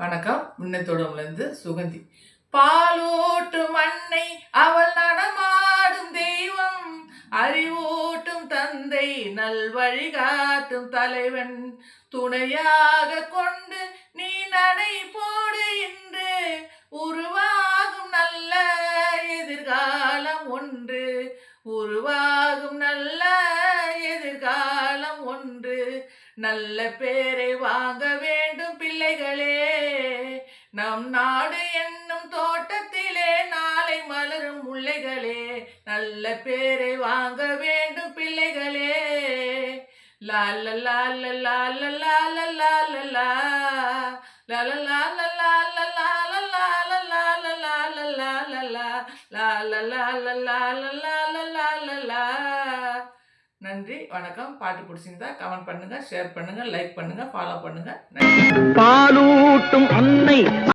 வணக்கம். முன்னத்தோடம்லேருந்து சுகந்தி. பாலூட்டும் அன்னை அவள் நடமாடும் தெய்வம், அறிவூட்டும் தந்தை நல் வழிகாட்டும் தலைவன், துணையாக கொண்டு நீ நடை போடு இன்று உருவாகும் நல்ல எதிர்காலம் ஒன்று, உருவாகும் நல்ல எதிர்காலம் ஒன்று. நல்ல பேரை வாங்க வேண்டும் பிள்ளைகளே, நம் நாடு என்னும் தோட்டத்திலே நாளை மலரும் முல்லைகளே. நல்ல பேரை வாங்க வேண்டும் பிள்ளைகளே. லாலலா லலா லலா லலா லலா லலலா லலா லலா லலா லலா லலா லலா லலா லாலலா லலா லலா லலா லலா. நன்றி, வணக்கம். பாட்டு பிடிச்சிருந்தா கமெண்ட் பண்ணுங்க, ஷேர் பண்ணுங்க, லைக் பண்ணுங்க, ஃபாலோ பண்ணுங்க. நன்றி. பாலூட்டும் அன்னை